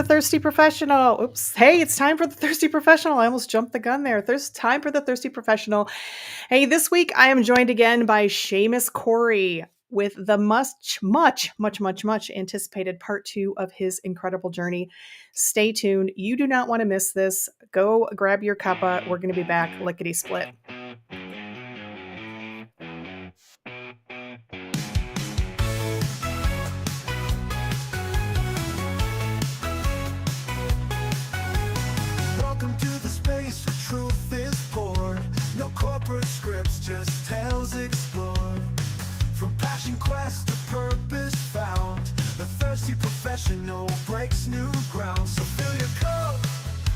the Thirsty Professional. Oops. Hey, it's time for the Thirsty Professional. I almost jumped the gun there. There's time for the Thirsty Professional. Hey, this week I am joined again by Seamus Corry with the much anticipated part 2 of his incredible journey. Stay tuned. You do not want to miss this. Go grab your cuppa. We're going to be back lickety split. Welcome to the space where truth is poured. No corporate scripts, just tales explored. From passion quest to purpose found, the thirsty professional breaks new ground. So fill your cup,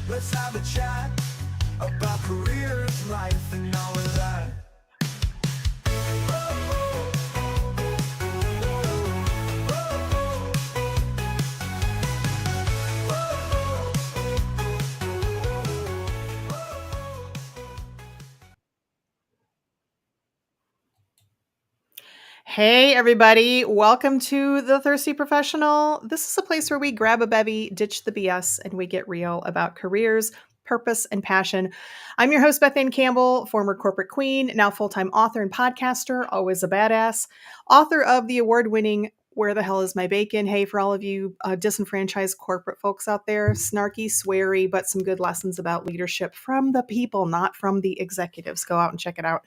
let's have a chat about careers, life, and all of that. Hey, everybody. Welcome to the Thirsty Professional. This is a place where we grab a bevy, ditch the BS, and we get real about careers, purpose, and passion. I'm your host, Beth Ann Campbell, former corporate queen, now full-time author and podcaster, always a badass, author of the award-winning Where the Hell is My Bacon? Hey, for all of you disenfranchised corporate folks out there, snarky, sweary, but some good lessons about leadership from the people, not from the executives. Go out and check it out.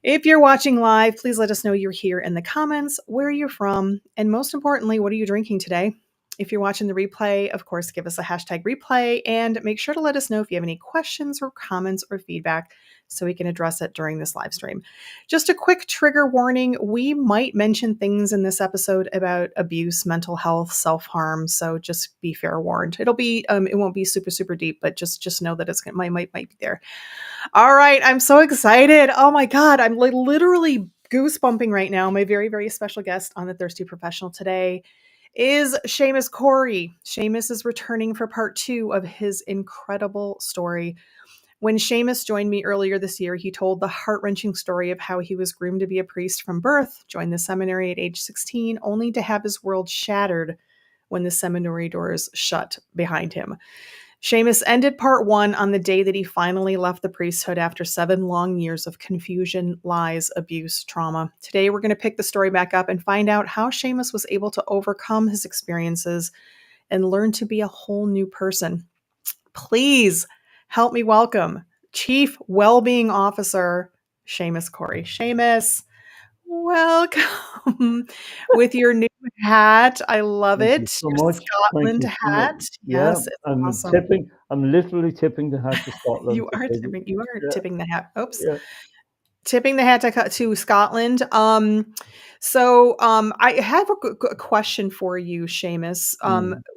If you're watching live, please let us know you're here in the comments, where you're from, and most importantly, what are you drinking today? If you're watching the replay, of course, give us a hashtag replay and make sure to let us know if you have any questions or comments or feedback so we can address it during this live stream. Just a quick trigger warning, we might mention things in this episode about abuse, mental health, self-harm, so just be fair warned. It'll be, it won't be super deep, but just know that it's might be there. All right, I'm so excited. Oh my God, I'm literally goosebumping right now. My very special guest on the Thirsty Professional today is Seamus Corry. Seamus is returning for part 2 of his incredible story. When Seamus joined me earlier this year, he told the heart-wrenching story of how he was groomed to be a priest from birth, joined the seminary at age 16, only to have his world shattered when the seminary doors shut behind him. Seamus ended part 1 on the day that he finally left the priesthood after 7 long years of confusion, lies, abuse, trauma. Today, we're going to pick the story back up and find out how Seamus was able to overcome his experiences and learn to be a whole new person. Please help me welcome Chief Wellbeing Officer, Seamus Corry. Seamus, welcome with your new hat. I love Thank it. you so Your much. Scotland Thank you so hat. much. Yes, it's I'm awesome. I'm literally tipping the hat to Scotland. You are Yeah, tipping the hat. Oops. yeah. Tipping the hat to Scotland. I have a question for you, Seamus.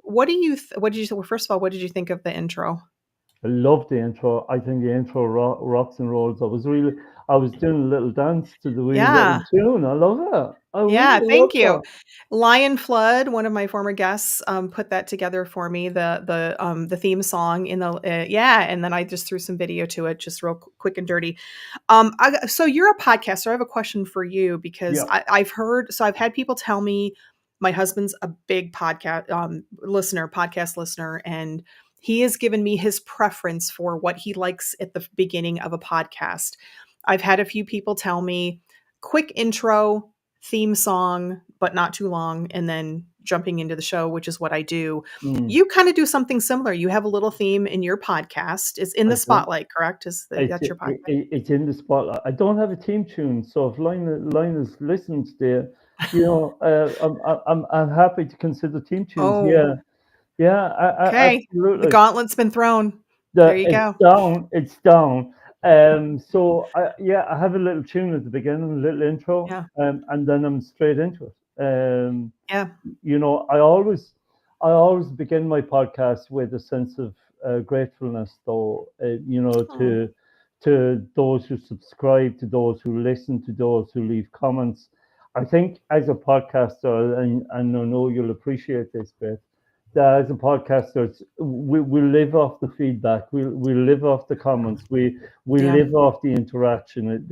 What did you first of all, what did you think of the intro? I love the intro. I think the intro rocks and rolls. I was doing a little dance to the wee little Yeah. tune. I love it. I Yeah, really love thank you. that. Lion Flood, one of my former guests, put that together for me, the theme song in the and then I just threw some video to it, just real quick and dirty. So you're a podcaster. I have a question for you because Yeah. I've had people tell me my husband's a big podcast listener, and he has given me his preference for what he likes at the beginning of a podcast. I've had a few people tell me quick intro, theme song, but not too long, and then jumping into the show, which is what I do. Mm. You kind of do something similar. You have a little theme in your podcast. It's in the I do. spotlight, correct? That's your podcast? It's in the spotlight. I don't have a theme tune, so if Linus listens there, you know, I'm happy to consider theme tunes. Oh, Yeah, okay. The absolutely. gauntlet's been thrown. There you It's go. down. It's down. I have a little tune at the beginning, a little intro, Yeah. and then I'm straight into it. Yeah. You know, I always begin my podcast with a sense of gratefulness, though. You know, Oh, to those who subscribe, to those who listen, to those who leave comments. I think as a podcaster, and I know you'll appreciate this, Beth, that as a podcaster, we live off the feedback, we live off the comments, we yeah. live off the interaction.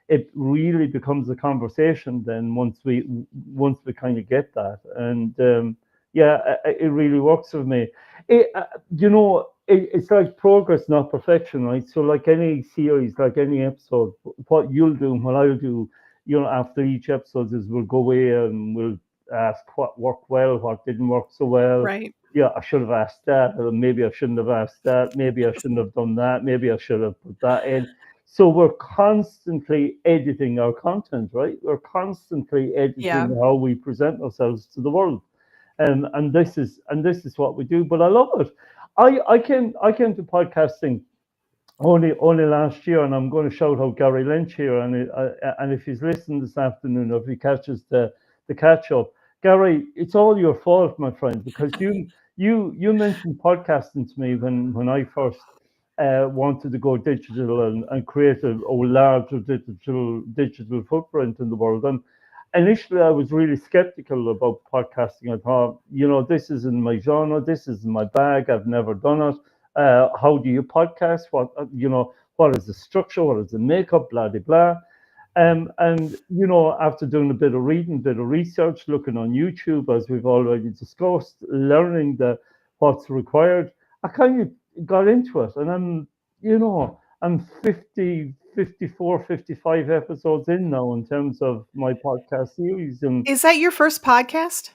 It really becomes a conversation then once we kind of get that. And Yeah, it really works for me. It's like progress, not perfection, right? So, like any series, like any episode, what you'll do and what I'll do, after each episode is we'll go away and we'll ask what worked well, what didn't work so well. Right. Yeah, I should have asked that, or maybe I shouldn't have asked that. Maybe I shouldn't have done that. Maybe I should have put that in. So we're constantly editing our content, right? We're constantly Yeah. editing how we present ourselves to the world, and this is what we do. But I love it. I came to podcasting only last year, and I'm going to shout out Gary Lynch here, and if he's listening this afternoon, or if he catches the catch up, Gary, it's all your fault, my friend, because you mentioned podcasting to me when I first wanted to go digital and create a larger digital footprint in the world. And initially, I was really skeptical about podcasting. I thought, this isn't my genre, this isn't my bag. I've never done it. How do you podcast? What is the structure? What is the makeup? Blah blah blah. And after doing a bit of reading, a bit of research, looking on YouTube, as we've already discussed, learning what's required, I kind of got into it. And I'm 50, 54, 55 episodes in now in terms of my podcast series. And Is that your first podcast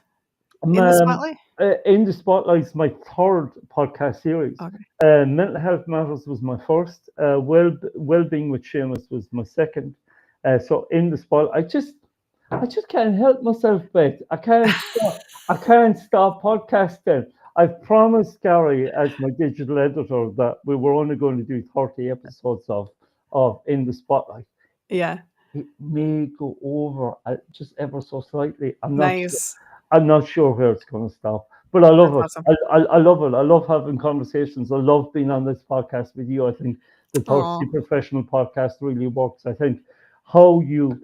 in the um, spotlight? In the Spotlight is my third podcast series. Okay. Mental Health Matters was my first. Well-being with Seamus was my second. So in the Spotlight, I just can't help myself, Beth. I can't stop podcasting. I've promised Gary, as my digital editor, that we were only going to do 30 episodes of In the Spotlight. Yeah. It may go over just ever so slightly. Nice. I'm not sure where it's going to stop, but I love That's it. awesome. I love it. I love having conversations. I love being on this podcast with you. I think the Thirsty Oh. Professional podcast really works. I think how you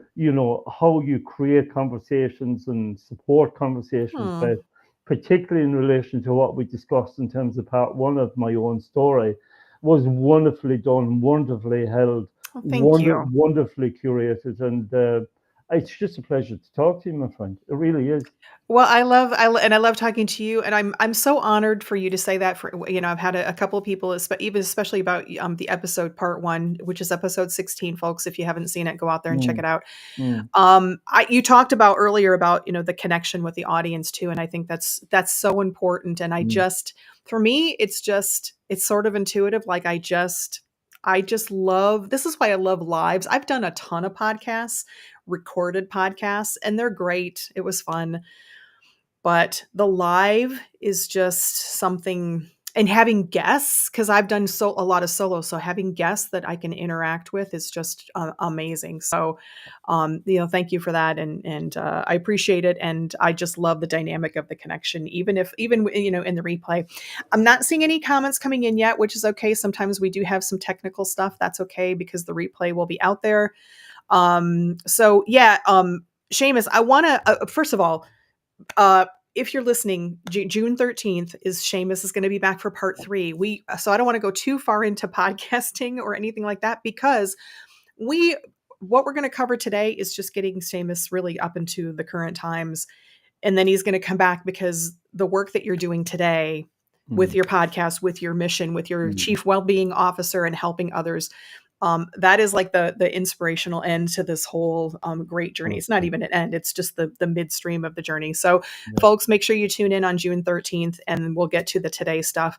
create conversations and support conversations, Hmm. but particularly in relation to what we discussed in terms of part one of my own story, was wonderfully done, wonderfully held, Well, thank you. wonderfully curated, and it's just a pleasure to talk to you, my friend. It really is. Well, I love talking to you, and I'm so honored for you to say that. For I've had a couple of people, especially about the episode part one, which is episode 16, folks. If you haven't seen it, go out there and check Mm, it out. mm, You talked about earlier about the connection with the audience too, and I think that's so important. And mm, for me, it's sort of intuitive. Like I just love. This is why I love lives. I've done a ton of podcasts, recorded podcasts, and they're great. It was fun, but the live is just something. And having guests, because I've done a lot of solo, so having guests that I can interact with is just amazing. So, thank you for that, and I appreciate it, and I just love the dynamic of the connection, even in the replay. I'm not seeing any comments coming in yet, which is okay. Sometimes we do have some technical stuff. That's okay because the replay will be out there. So yeah, Seamus, I want to first of all, if you're listening, June 13th is Seamus is going to be back for part 3. So I don't want to go too far into podcasting or anything like that, because what we're going to cover today is just getting Seamus really up into the current times. And then he's going to come back because the work that you're doing today with mm, your podcast, with your mission, with your mm. chief well-being officer and helping others, that is like the inspirational end to this whole great journey. It's not Okay. even an end; it's just the midstream of the journey. So, Yeah. folks, make sure you tune in on June 13th, and we'll get to the today stuff.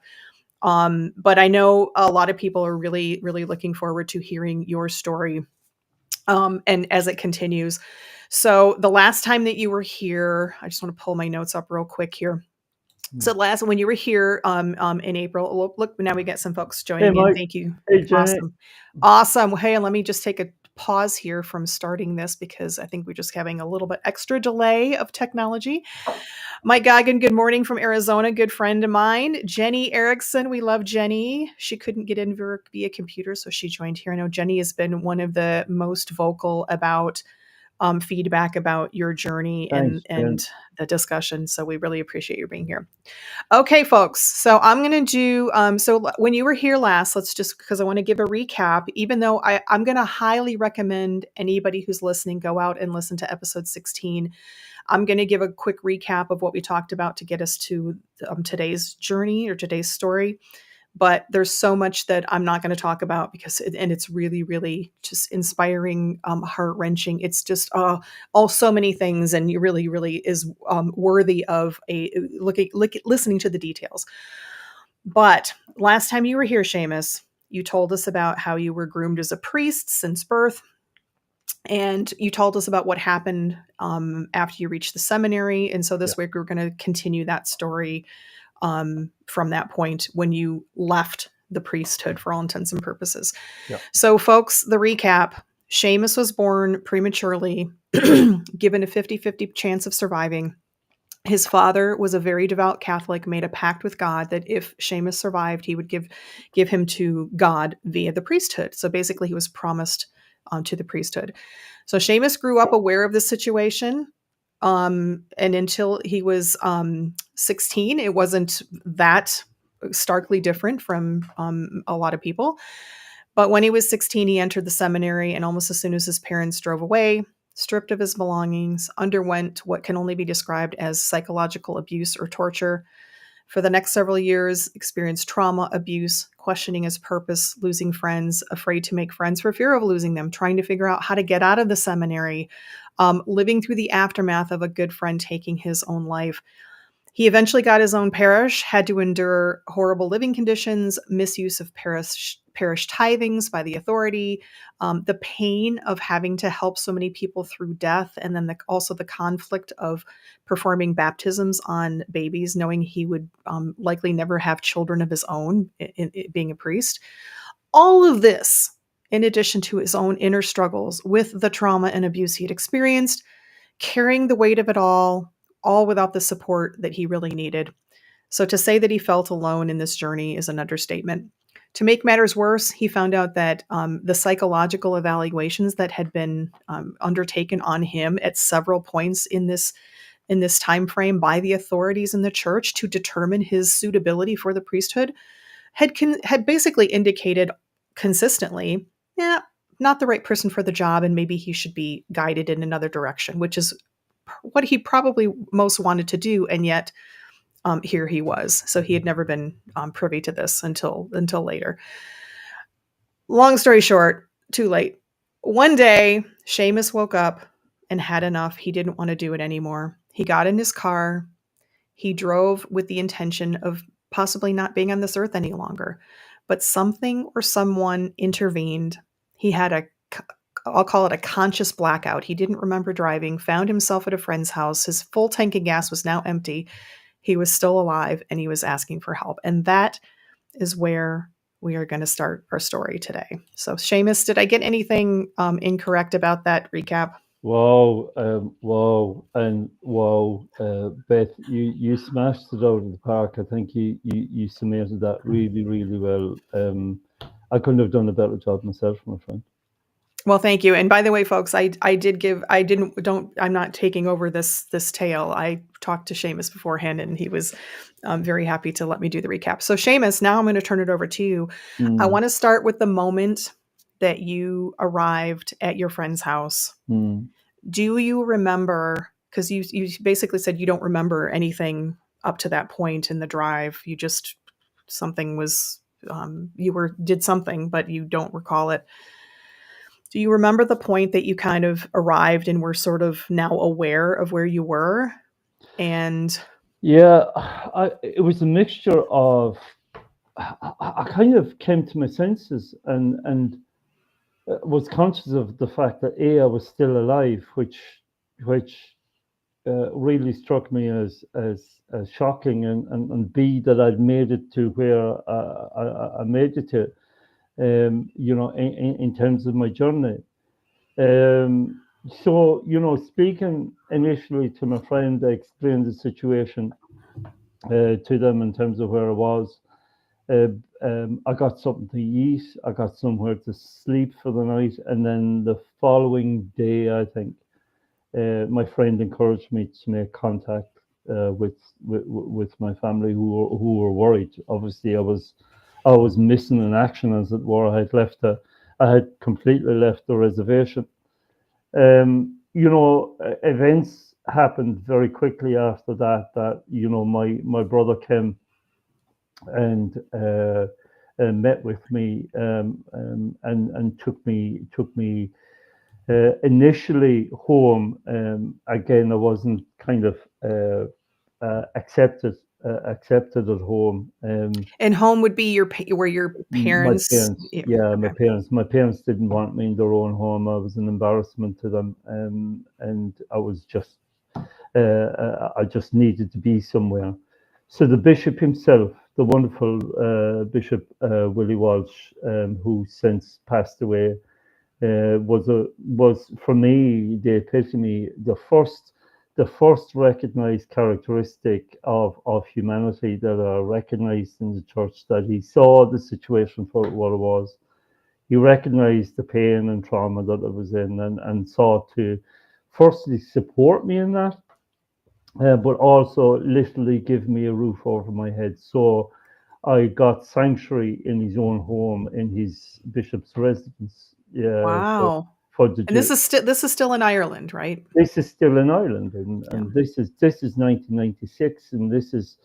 But I know a lot of people are really, really looking forward to hearing your story, and as it continues. So, the last time that you were here, I just want to pull my notes up real quick here. Mm. So when you were here in April, look, now we get some folks Hey, joining in. Mike. Thank you. Hey, Jenny. Awesome. Awesome. Well, hey, and let me just take a pause here from starting this because I think we're just having a little bit extra delay of technology. Mike Goggin, good morning from Arizona, good friend of mine. Jenny Erickson, we love Jenny. She couldn't get in via computer, so she joined here. I know Jenny has been one of the most vocal about feedback about your journey Thanks, and Jen. the discussion. So we really appreciate you being here. Okay, folks. So I'm going to do, when you were here last, let's just, because I want to give a recap, even though I'm going to highly recommend anybody who's listening, go out and listen to episode 16. I'm going to give a quick recap of what we talked about to get us to today's journey or today's story. But there's so much that I'm not going to talk about because, and it's really, really just inspiring, heart wrenching. It's just all so many things, and you really, really is worthy of a listening to the details. But last time you were here, Seamus, you told us about how you were groomed as a priest since birth. And you told us about what happened after you reached the seminary. And so this week we're going to continue that story from that point when you left the priesthood for all intents and purposes. Yeah. So, folks, the recap: Seamus was born prematurely, given a 50-50 chance of surviving. His father was a very devout Catholic, made a pact with God that if Seamus survived, he would give him to God via the priesthood. So basically, he was promised to the priesthood. So Seamus grew up aware of the situation. And until he was 16, it wasn't that starkly different from a lot of people. But when he was 16, he entered the seminary, and almost as soon as his parents drove away, stripped of his belongings, underwent what can only be described as psychological abuse or torture. For the next several years, experienced trauma, abuse, questioning his purpose, losing friends, afraid to make friends for fear of losing them, trying to figure out how to get out of the seminary, living through the aftermath of a good friend taking his own life. He eventually got his own parish, had to endure horrible living conditions, misuse of parish tithings by the authority, the pain of having to help so many people through death, and then also the conflict of performing baptisms on babies, knowing he would likely never have children of his own in being a priest. All of this, in addition to his own inner struggles with the trauma and abuse he had experienced, carrying the weight of it all without the support that he really needed. So to say that he felt alone in this journey is an understatement. To make matters worse, he found out that the psychological evaluations that had been undertaken on him at several points in this time frame by the authorities in the church to determine his suitability for the priesthood had basically indicated consistently, not the right person for the job, and maybe he should be guided in another direction, which is what he probably most wanted to do, and yet here he was. So he had never been privy to this until later. Long story short, too late. One day, Seamus woke up and had enough. He didn't want to do it anymore. He got in his car. He drove with the intention of possibly not being on this earth any longer. But something or someone intervened. He had I'll call it a conscious blackout. He didn't remember driving, found himself at a friend's house. His full tank of gas was now empty. He was still alive, and he was asking for help. And that is where we are going to start our story today. So, Seamus, did I get anything incorrect about that recap? Wow, Beth, you smashed it out of the park. I think you summated that really, really well. I couldn't have done a better job myself, my friend. Well, thank you. And by the way, folks, I'm not taking over this tale. I talked to Seamus beforehand, and he was very happy to let me do the recap. So, Seamus, now I'm going to turn it over to you. I want to start with the moment that you arrived at your friend's house. Do you remember, because you basically said you don't remember anything up to that point in the drive. You just, something was, did something, but you don't recall it. Do you remember the point that you kind of arrived and were sort of now aware of where you were? And yeah, it was a mixture of, I kind of came to my senses and was conscious of the fact that I was still alive, which really struck me as shocking, and B, that I'd made it to where I made it to. In terms of my journey. So, speaking initially to my friend, I explained the situation to them in terms of where I was. I got something to eat, I got somewhere to sleep for the night, and then the following day, I think, my friend encouraged me to make contact with my family who were worried. Obviously, I was missing in action, as it were. I had completely left the reservation. Events happened very quickly after that. That my brother came and met with me, and took me initially home. Again, I wasn't kind of accepted at home. And home would be where your My parents. parents, Yeah, yeah, okay. my parents didn't want me in their own home. I was an embarrassment to them, and I just needed to be somewhere. So the bishop himself, the wonderful Bishop Willie Walsh, who since passed away, was for me the epitome, the first recognized characteristic of humanity that are recognized in the church, that he saw the situation for what it was. He recognized the pain and trauma that I was in, and sought to firstly support me in that, but also literally give me a roof over my head. So I got sanctuary in his own home, in his bishop's residence. Yeah, Wow. for the And this is still in Ireland, right? this is still in Ireland, and, Yeah. and this is 1996, and this is,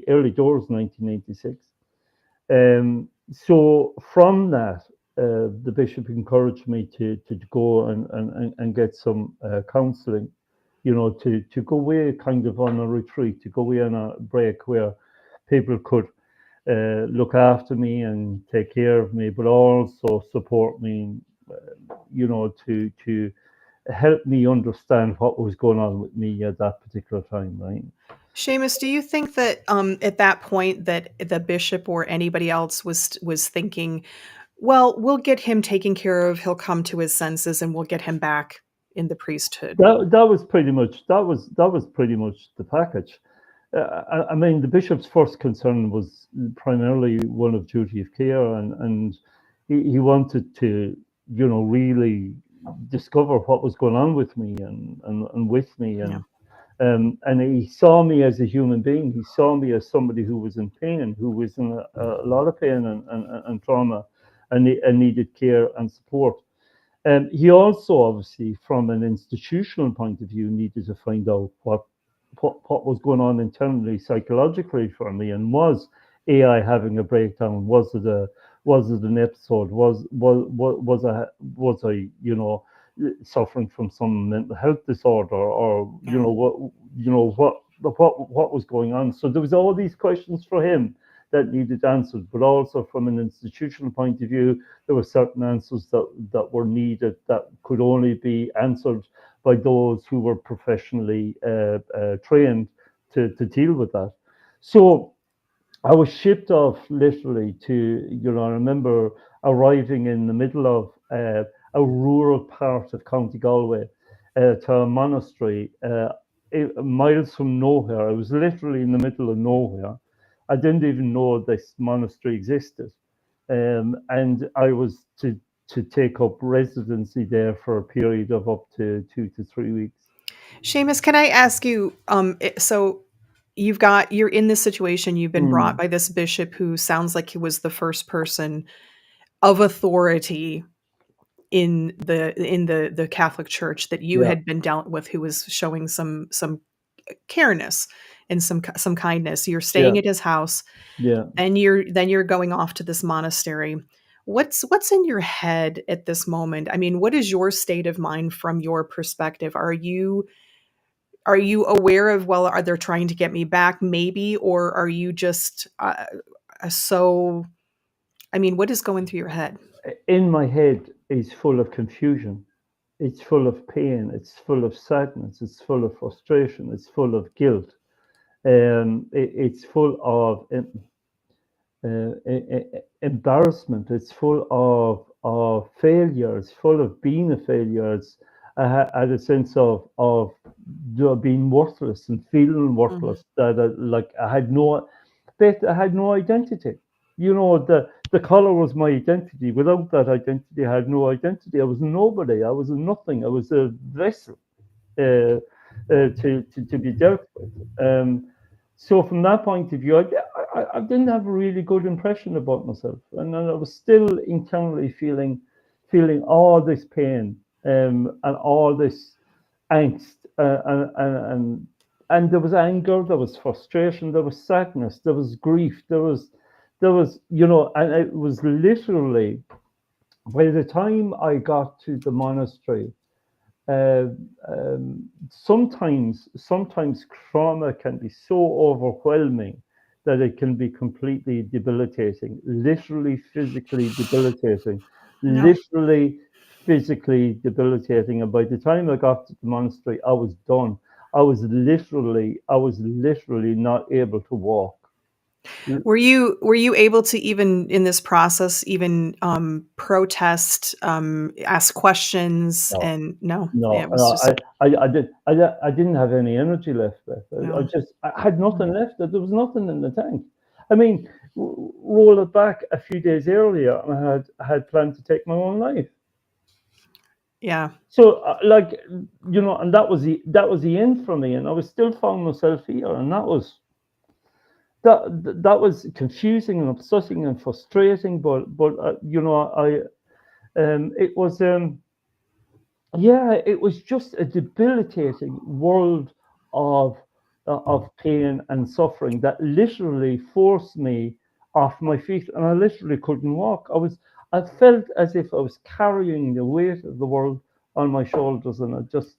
early doors 1996. So from that, the bishop encouraged me to go and get some counselling, to go away kind of on a retreat, to go away on a break where people could look after me and take care of me, but also support me, to help me understand what was going on with me at that particular time, right? Seamus, do you think that at that point that the bishop or anybody else was thinking, well, we'll get him taken care of, he'll come to his senses, and we'll get him back in the priesthood? That was pretty much the package. I mean, the bishop's first concern was primarily one of duty of care, and he wanted to, really discover what was going on with me, and with me, Yeah. and he saw me as a human being. He saw me as somebody who was in pain, who was in a lot of pain and trauma, and needed care and support. He also, obviously, from an institutional point of view, needed to find out what was going on internally, psychologically for me, and was AI having a breakdown? Was it an episode? Was I suffering from some mental health disorder, or Yeah. what was going on? So there was all these questions for him that needed answered, but also from an institutional point of view, there were certain answers that were needed, that could only be answered by those who were professionally trained to deal with that. So I was shipped off literally to, I remember arriving in the middle of a rural part of County Galway, to a monastery, miles from nowhere. I was literally in the middle of nowhere. I didn't even know this monastery existed. And I was to take up residency there for a period of up to 2 to 3 weeks. Seamus, can I ask you, so you're in this situation, you've been brought Mm, by this bishop who sounds like he was the first person of authority in the Catholic Church that you yeah, had been dealt with, who was showing some careness and some kindness. You're yeah, staying at his house, yeah. and you're going off to this monastery. What's in your head at this moment? I mean, what is your state of mind from your perspective? Are you aware of, well, are they trying to get me back, maybe, or are you just so? I mean, what is going through your head? In my head is full of confusion. It's full of pain. It's full of sadness. It's full of frustration. It's full of guilt. It's full of embarrassment. It's full of failure. It's full of being a failure. I had a sense of being worthless and feeling Mhm. worthless. That like I had no identity. The color was my identity. Without that identity, I had no identity. I was nobody. I was a nothing. I was a vessel, to be dealt with. So from that point of view, I didn't have a really good impression about myself, and I was still internally feeling feeling all this pain, and all this angst, and there was anger, there was frustration, there was sadness, there was grief, there was, and it was literally, by the time I got to the monastery, uh, sometimes trauma can be so overwhelming that it can be completely debilitating, literally physically debilitating, No. literally physically debilitating. And by the time I got to the monastery, I was done. I was literally not able to walk. Were you able to, even in this process, even protest, ask questions, No, and no, no, it was just I didn't have any energy left. Beth. no. I had nothing left. There was nothing in the tank. I mean, roll it back a few days earlier, and I had planned to take my own life. Yeah. So, and that was the end for me, and I was still found myself here, and that was confusing and upsetting and frustrating. But it was yeah, it was just a debilitating world of of pain and suffering that literally forced me off my feet, and I literally couldn't walk. I felt as if I was carrying the weight of the world on my shoulders, and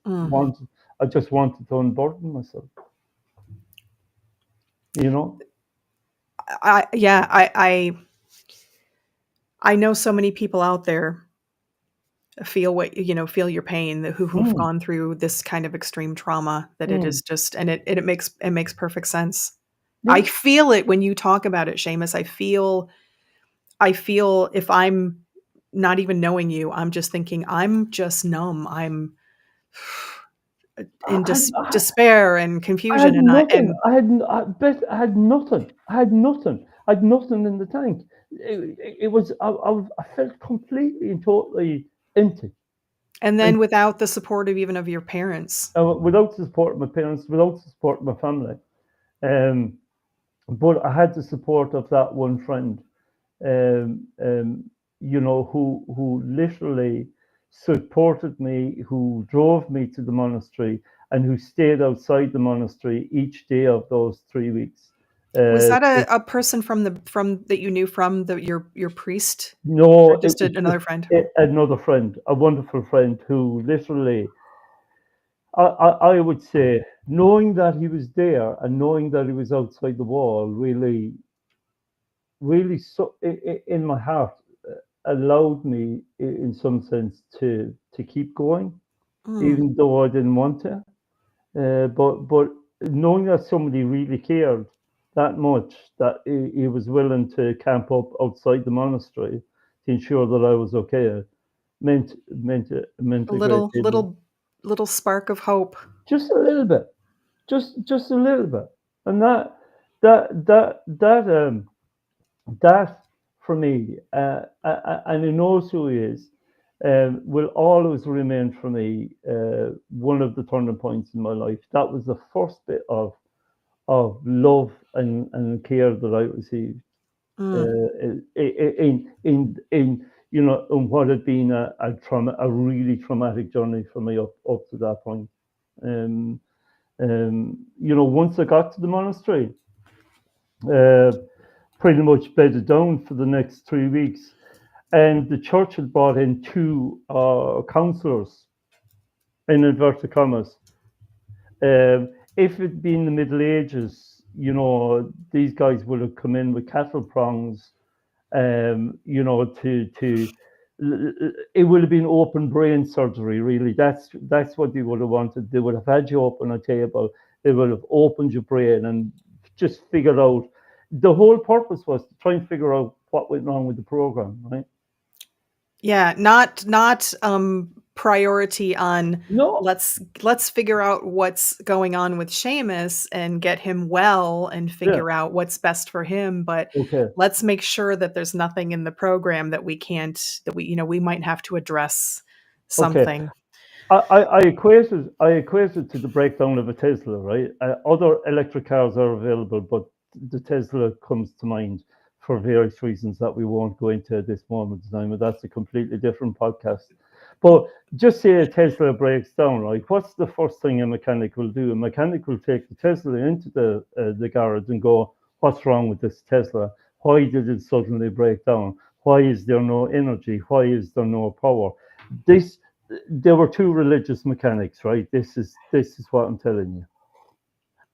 Mm. I just wanted to unburden myself. You know. Yeah, I know so many people out there feel your pain, that who've Mm, gone through this kind of extreme trauma, that it mm, is just, and it makes perfect sense. I yeah. feel it when you talk about it, Seamus. I feel if I'm not even knowing you, I'm just thinking I'm just numb. I'm I, in I, I despair and I had confusion, and nothing. I had nothing. I had nothing. I had nothing in the tank. It was. I felt completely and totally empty, and then without the support of even of your parents. without the support of my parents, without the support of my family. Um, but I had the support of that one friend, um, um, who literally supported me, who drove me to the monastery, and who stayed outside the monastery each day of those 3 weeks. Was Uh, that a person from that you knew from your priest, or no, it just was another just friend? another friend, a wonderful friend who literally, I would say, knowing that he was there and knowing that he was outside the wall, really, really, so in my heart, allowed me, in some sense, to keep going, Mm. even though I didn't want to. But knowing that somebody really cared that much, that he was willing to camp up outside the monastery to ensure that I was okay, meant A a great little deal. little spark of hope. Just a little bit, just a little bit, and that for me, and he knows who he is, will always remain for me, one of the turning points in my life. That was the first bit of love and care that I received, Mm. in what had been a really traumatic journey for me up to that point. Um, Once I got to the monastery, uh, pretty much bedded down for the next 3 weeks, and the church had brought in two counselors, in inverted commas. If it'd been the Middle Ages, these guys would have come in with cattle prongs, to it would have been open brain surgery. Really, that's what they would have wanted. They would have had you up on a table. They would have opened your brain and just figured out. The whole purpose was to try and figure out what went wrong with the program, right? Yeah, not priority on No, let's figure out what's going on with Seamus and get him well and yeah, figure out what's best for him, but okay, let's make sure that there's nothing in the program that we might have to address okay. something. I equated to the breakdown of a Tesla, right? Other electric cars are available, but the Tesla comes to mind for various reasons that we won't go into at this moment in time, but that's a completely different podcast. But just say a Tesla breaks down, right? What's the first thing a mechanic will do? A mechanic will take the Tesla into the garage and go, "What's wrong with this Tesla? Why did it suddenly break down? Why is there no energy? Why is there no power?" This There were two religious mechanics, right? This is what I'm telling you,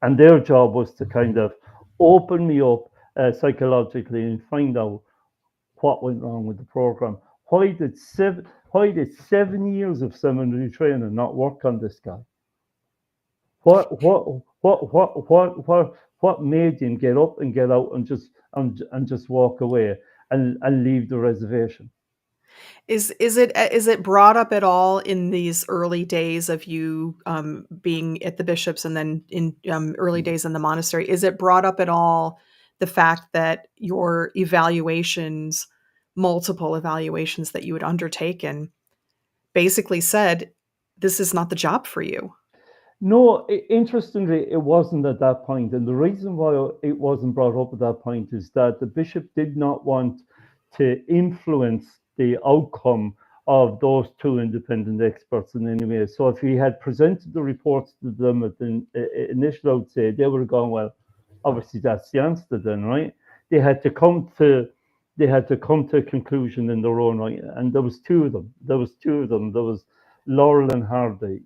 and their job was to kind of open me up psychologically and find out what went wrong with the program. Why did 7 years of seminary training not work on this guy? What made him get up and get out and just walk away and leave the reservation? Is it brought up at all in these early days of you being at the bishops and then in early days in the monastery? Is it brought up at all the fact that your evaluations, multiple evaluations that you had undertaken, basically said this is not the job for you? No, interestingly, it wasn't at that point. And the reason why it wasn't brought up at that point is that the bishop did not want to influence the outcome of those two independent experts in any way. So if he had presented the reports to them at the initial outset, they would have gone, well, obviously that's the answer then, right? They had to come to a conclusion in their own right. And there was two of them. There was Laurel and Hardy,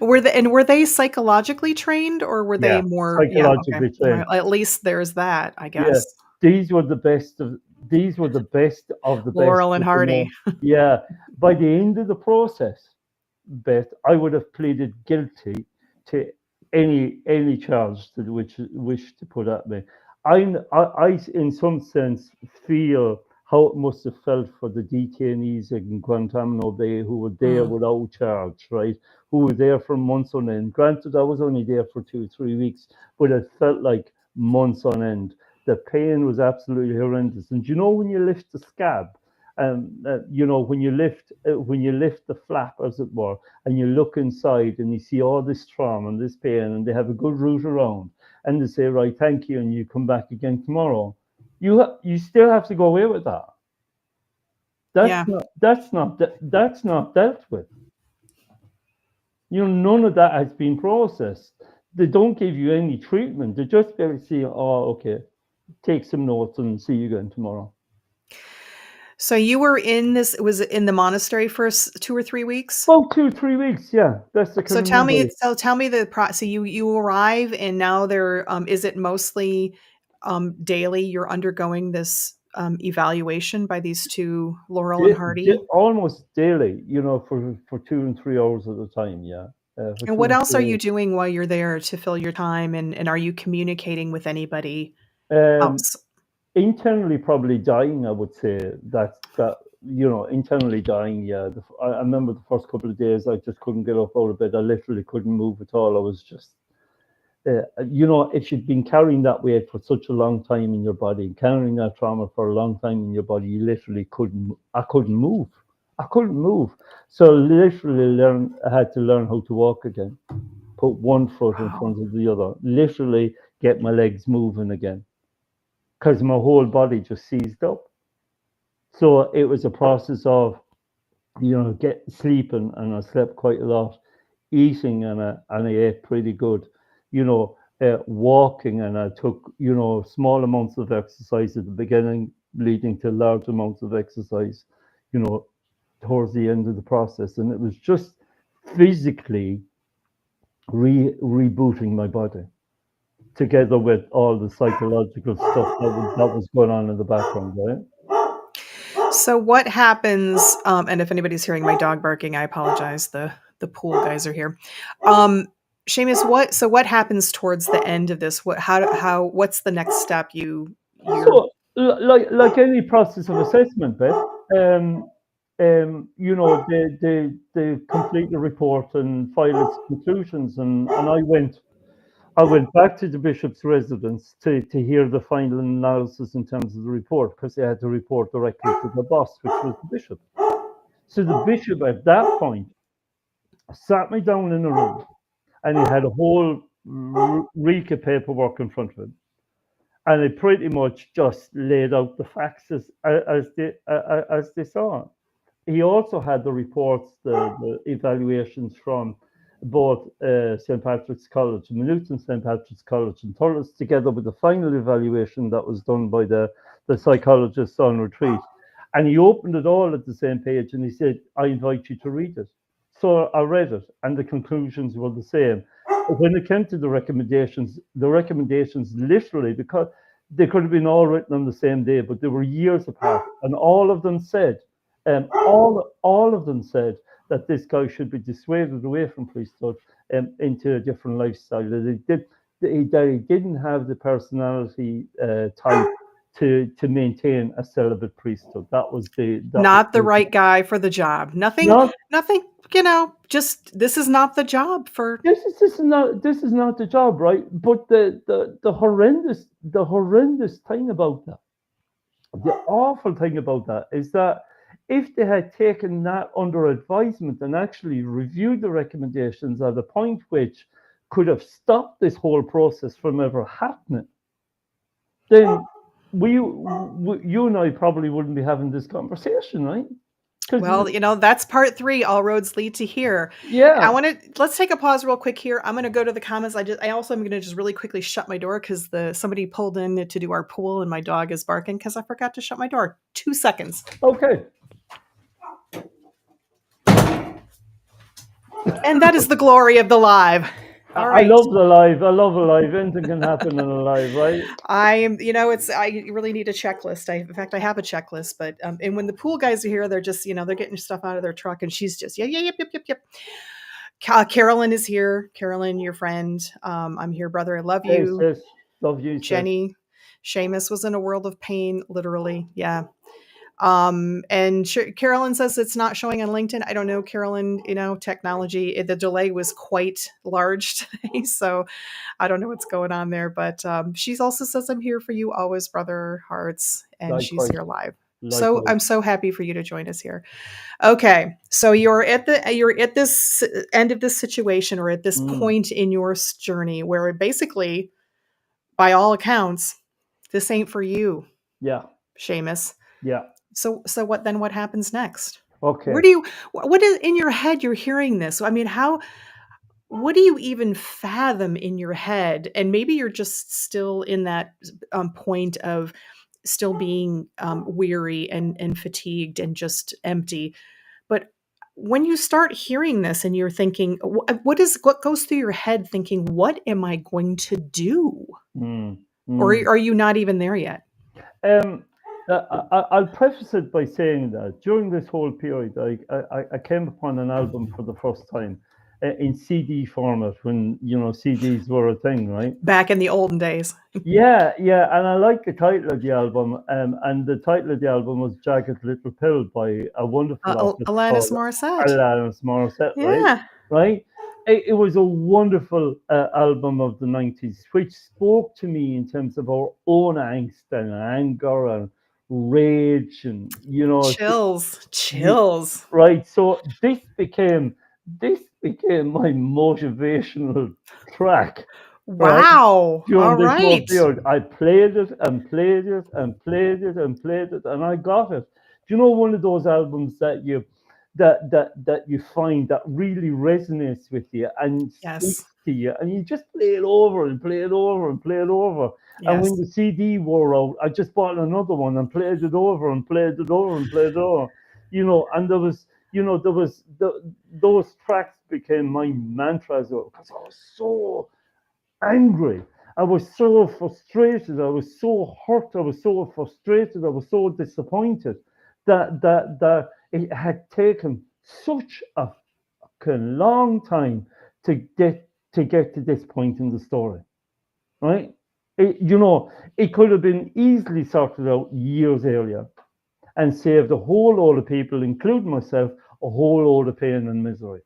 Were they psychologically trained, or were they Yeah, more, yeah, okay. psychologically All right, trained. at least there's that, I Yeah, guess. these were the best of the best Laurel and with the Hardy. more. Yeah, by the end of the process, Beth, I would have pleaded guilty to any charge to which wish to put at me. I, in some sense, feel how it must have felt for the detainees in Guantanamo Bay who were there Mm. without charge, right? Who were there for months on end. Granted, I was only there for 2 or 3 weeks, but it felt like months on end. The pain was absolutely horrendous. And you know when you lift the scab, when you lift the flap, as it were, and you look inside and you see all this trauma and this pain, and they have a good route around, and they say, right, thank you, and you come back again tomorrow. You still have to go away with that. Yeah. That's not dealt with. None of that has been processed. They don't give you any treatment. They just say, oh, okay, take some notes and see you again tomorrow. So you were was it in the monastery for 2 or 3 weeks? About 2 or 3 weeks, yeah. That's the So kind of remember. tell me so you arrive, and now is it mostly daily you're undergoing this evaluation by these two, Laurel and Hardy? Almost daily, for 2 and 3 hours at a time, yeah. For And two what and else are three you doing while you're there to fill your time, and are you communicating with anybody hours. else? Internally, probably dying, I would say. Internally dying, yeah. I remember the first couple of days, I just couldn't get up out of bed. I literally couldn't move at all. I was just, if you've been carrying that weight for such a long time in your body, carrying that trauma for a long time in your body, you literally I couldn't move. I couldn't move. So literally I had to learn how to walk again. Put one foot in front of the other. Literally get my legs moving again. Because my whole body just seized up. So it was a process of, get sleeping, and I slept quite a lot, eating, and I ate pretty good, walking, and I took, small amounts of exercise at the beginning, leading to large amounts of exercise, towards the end of the process. And it was just physically rebooting my body, together with all the psychological stuff that was going on in the background, right? So what happens, and if anybody's hearing my dog barking, I apologize. The pool guys are here. Seamus, what happens towards the end of this? What's the next step you're So, like any process of assessment, Beth, they complete the report and file its conclusions, and I went back to the bishop's residence to hear the final analysis in terms of the report, because they had to report directly to the boss, which was the bishop. So the bishop at that point sat me down in a room, and he had a whole reek of paperwork in front of him. and it pretty much just laid out the facts as they saw it. He also had the reports, the evaluations from both St. Patrick's College, Maynooth and St. Patrick's College and Thurles, together with the final evaluation that was done by the psychologist on retreat. And he opened it all at the same page and he said, I invite you to read it. So I read it and the conclusions were the same. But when it came to the recommendations literally, because they could have been all written on the same day, but they were years apart, and all of them said, all of them said that this guy should be dissuaded away from priesthood into a different lifestyle. That he didn't have the personality type to maintain a celibate priesthood. That was not the right guy for the job. Nothing. Just this is not the job for. This is not the job, right? But the horrendous thing about that, the awful thing about that, is that if they had taken that under advisement and actually reviewed the recommendations at a point which could have stopped this whole process from ever happening, then you and I probably wouldn't be having this conversation, right? Well, that's part 3. All roads lead to here. Yeah. Let's take a pause real quick here. I'm going to go to the comments. I also am going to just really quickly shut my door because somebody pulled in to do our pool and my dog is barking because I forgot to shut my door. 2 seconds. Okay. And that is the glory of the live. All right. I love the live. Anything can happen in a live, right? I really need a checklist. In fact, I have a checklist, but, and when the pool guys are here, they're just, they're getting stuff out of their truck and she's just, yep. Carolyn is here. Carolyn, your friend. I'm here, brother. I love you. Hey, sis. Love you, Jenny. Sis. Seamus was in a world of pain, literally. Yeah. And Carolyn says it's not showing on LinkedIn. I don't know, Carolyn, technology, the delay was quite large today. So I don't know what's going on there, but, she also says, I'm here for you always, brother hearts. And likewise. She's here live. Likewise. So I'm so happy for you to join us here. Okay. So you're at this end of this situation, or at this point in your journey where basically, by all accounts, this ain't for you. Yeah. Seamus. Yeah. So what happens next? Okay. What is in your head? You're hearing this. I mean, what do you even fathom in your head? And maybe you're just still in that point of still being weary and fatigued and just empty. But when you start hearing this and you're thinking, what goes through your head thinking, what am I going to do? Or are you not even there yet? I'll preface it by saying that during this whole period, I came upon an album for the first time in CD format when, CDs were a thing, right? Back in the olden days. Yeah. And I like the title of the album. And the title of the album was Jagged Little Pill by a wonderful artist Alanis Morissette. Alanis Morissette, yeah. Right? It was a wonderful album of the 90s, which spoke to me in terms of our own angst and anger and rage and chills. Right. So this became my motivational track. Wow. Right? All right. Period. I played it and played it and played it and played it, and I got it. Do you know one of those albums that you find that really resonates with you and speaks to you, and you just play it over and play it over and play it over. Yes. And when the CD wore out, I just bought another one and played it over and played it over and played it over. And there was those tracks became my mantras because I was so angry. I was so frustrated. I was so hurt. I was so frustrated. I was so disappointed that it had taken such a long time to get to this point in the story, right? It could have been easily sorted out years earlier and saved a whole load of people, including myself, a whole load of pain and misery.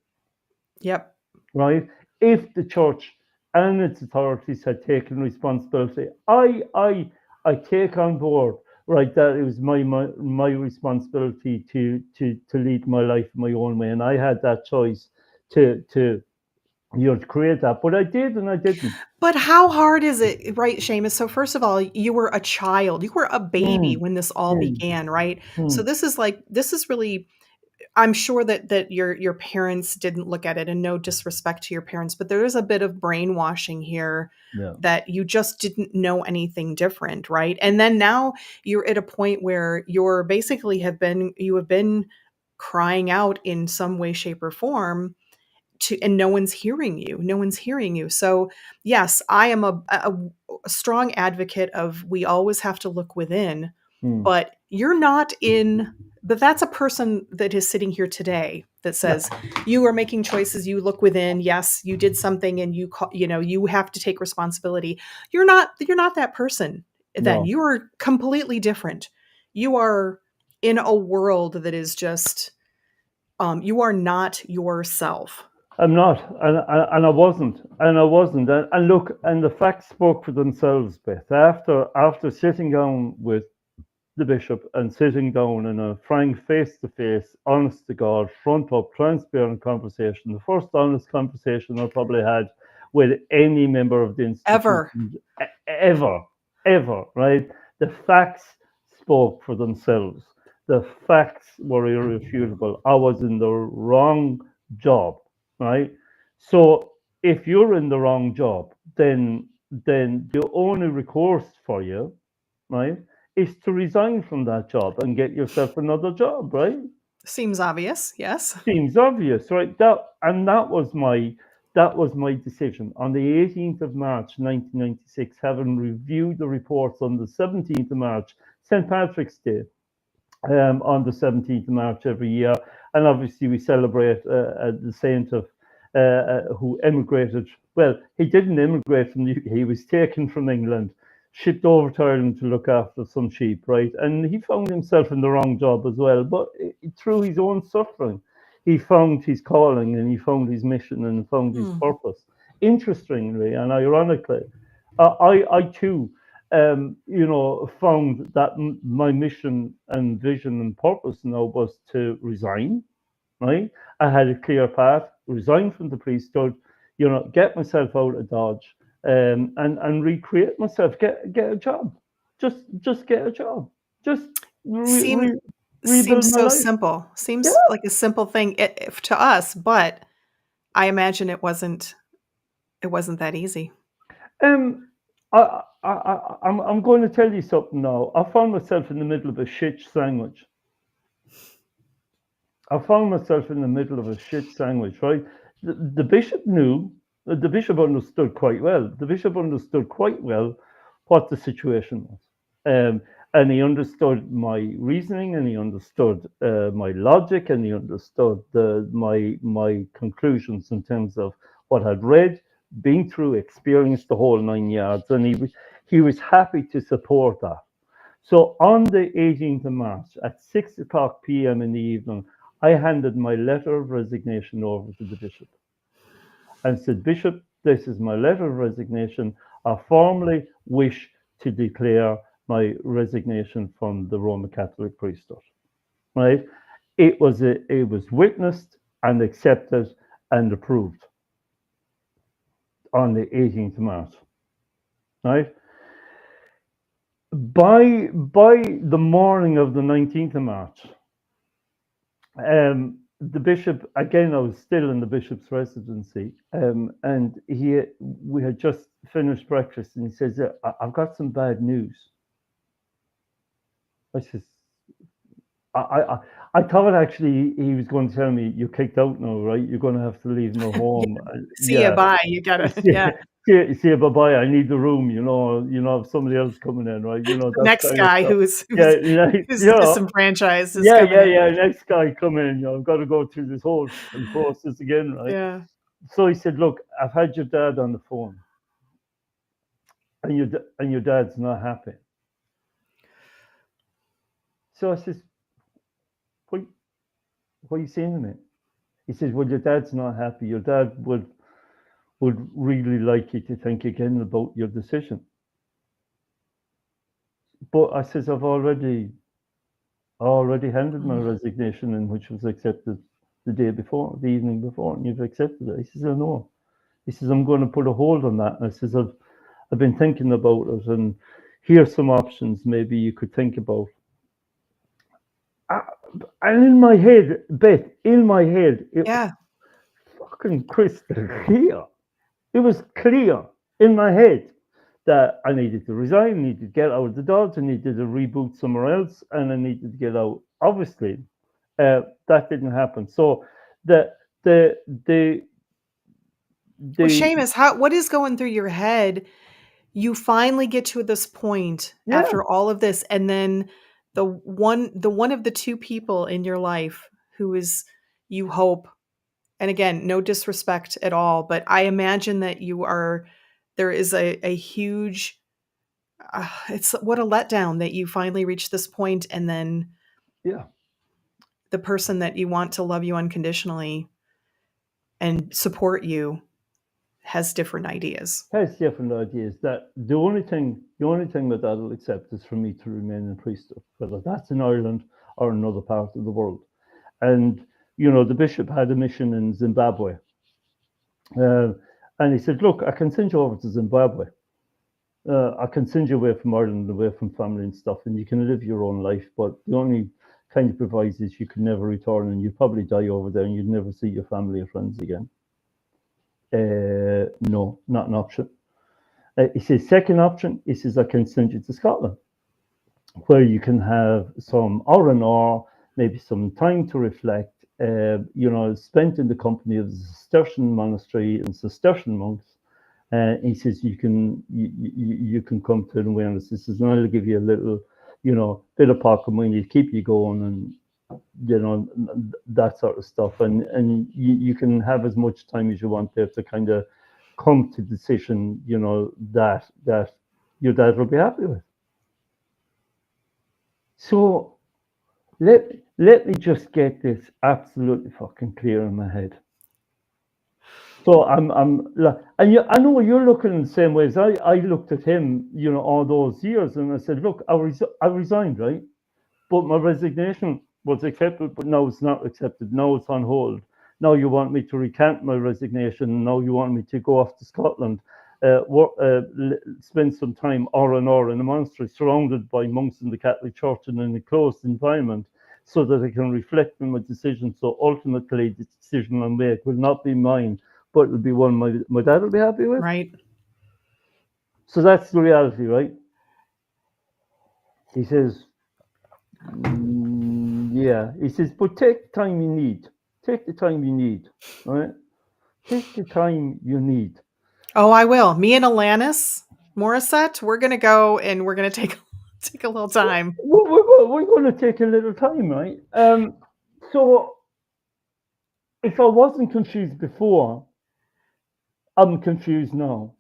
Yep. Right? If the church and its authorities had taken responsibility, I take on board, right, that it was my responsibility to lead my life my own way, and I had that choice to you'd create that. But I did and I didn't. But how hard is it, right, Seamus? So first of all, you were a child. You were a baby Mm, when this all mm, began, right? So mm, this is really, I'm sure that your parents didn't look at it, and no disrespect to your parents, but there is a bit of brainwashing here yeah. that you just didn't know anything different, right? And then now you're at a point where you're basically you have been crying out in some way, shape, or form to, and no one's hearing you. No one's hearing you. So yes, I am a strong advocate of, we always have to look within, Mm, but you're not in, but that's a person that is sitting here today that yeah. says you are making choices, you look within, yes, you did something, and you know, you have to take responsibility. You're not that person. Then No, you are completely different. You are in a world that is just, you are not yourself. I'm not, and I wasn't, and look, and the facts spoke for themselves. Beth, after sitting down with the bishop and sitting down in a frank, face-to-face, honest to God, front up, transparent conversation, the first honest conversation I probably had with any member of the Ever. institution ever, ever. Right? The facts spoke for themselves. The facts were irrefutable. I was in the wrong job, right? So if you're in the wrong job, then the only recourse for you, right, is to resign from that job and get yourself another job, right? Seems obvious, yes. Seems obvious, right? That was my decision on the 18th of March 1996, having reviewed the reports on the 17th of March, St. Patrick's Day, on the 17th of March every year. And obviously, we celebrate the saint of who emigrated. Well, he didn't immigrate from the UK, he was taken from England, shipped over to Ireland to look after some sheep, right? And he found himself in the wrong job as well. But through his own suffering, he found his calling and he found his mission and found his Hmm. purpose. Interestingly and ironically, I too found that my mission and vision and purpose now was to resign, right? I had a clear path, resign from the priesthood, get myself out of Dodge, and recreate myself, get a job, just get a job, just Seem rebuild seems my so life. simple. Yeah. Seems like a simple thing to us, but I imagine it wasn't that easy. Um, I'm going to tell you something now. I found myself in the middle of a shit sandwich. I found myself in the middle of a shit sandwich, right? The bishop knew, the bishop understood quite well. The bishop understood quite well what the situation was. And he understood my reasoning and he understood my logic and he understood my conclusions in terms of what I'd read, been through, experienced the whole 9 yards. And he was happy to support that. So on the 18th of March at 6 o'clock p.m. in the evening, I handed my letter of resignation over to the bishop and said, Bishop, this is my letter of resignation. I formally wish to declare my resignation from the Roman Catholic priesthood. Right? It was witnessed and accepted and approved on the 18th of March. Right? By the morning of the 19th of March, the bishop, again, I was still in the bishop's residency, and we had just finished breakfast, and he says, I've got some bad news. I says, I, I, I thought actually he was going to tell me, you're kicked out now, right? You're going to have to leave my Yeah, home. see ya, Yeah. bye. You gotta, See, yeah. see, bye-bye. I need the room, if somebody else coming in, right? The That next kind of guy stuff. Yeah, who's yeah. disenfranchised is Yeah, coming yeah, in. yeah. Next guy come in. I've got to go through this whole process again, right? Yeah. So he said, "Look, I've had your dad on the phone, and your dad's not happy." So I says, "What? What are you saying to me?" He says, "Well, your dad's not happy. Your dad would really like you to think again about your decision." But I says, "I already handed my Mm. resignation in, which was accepted the day before, the evening before, and you've accepted it." He says, "I know." He says, I'm going to put a hold on that. And I says, I've been thinking about it, and here's some options maybe you could think about. Uh, and in my head, Beth, in my head, it was Yeah. fucking crystal clear. It was clear in my head that I needed to resign, I needed to get out of the Dodge, I needed to reboot somewhere else, and I needed to get out. Obviously, that didn't happen. So the the the Well, the Seamus, what is going through your head? You finally get to this point yeah, after all of this, and then the one of the two people in your life who is, you hope, and again, no disrespect at all, but I imagine that there is a huge, it's what a letdown that you finally reach this point, and then yeah. the person that you want to love you unconditionally and support you has different ideas. Has different ideas. That the only thing that will accept is for me to remain in priesthood, whether that's in Ireland or another part of the world. And the bishop had a mission in Zimbabwe, uh, and he said, "Look, I can send you over to Zimbabwe. I can send you away from Ireland, away from family and stuff, and you can live your own life. But the only kind of proviso is you can never return, and you probably die over there, and you'd never see your family or friends again." No, not an option. He says, second option, he says, I can send you to Scotland, where you can have some R&R, maybe some time to reflect, spent in the company of the Cistercian monastery and Cistercian monks. He says, you can come to an awareness. He says, and I'll give you a little, bit of pocket money to keep you going, and that sort of stuff, and you can have as much time as you want there to kind of come to decision, that your dad will be happy with. So let me just get this absolutely fucking clear in my head. So I know you're looking in the same way as I looked at him, all those years, and I said, look, I resigned, right? But my resignation was accepted, but now it's not accepted. Now it's on hold. Now you want me to recant my resignation. Now you want me to go off to Scotland, spend some time R&R in a monastery, surrounded by monks in the Catholic Church and in a closed environment, so that I can reflect on my decision. So ultimately, the decision I make will not be mine, but it'll be one my dad will be happy with. Right. So that's the reality, right? He says, yeah. He says, but take the time you need. Take the time you need, right? Take the time you need. Oh, I will. Me and Alanis Morissette, we're gonna go and we're gonna take take a little time. We're going to take a little time, right? So if I wasn't confused before, I'm confused now.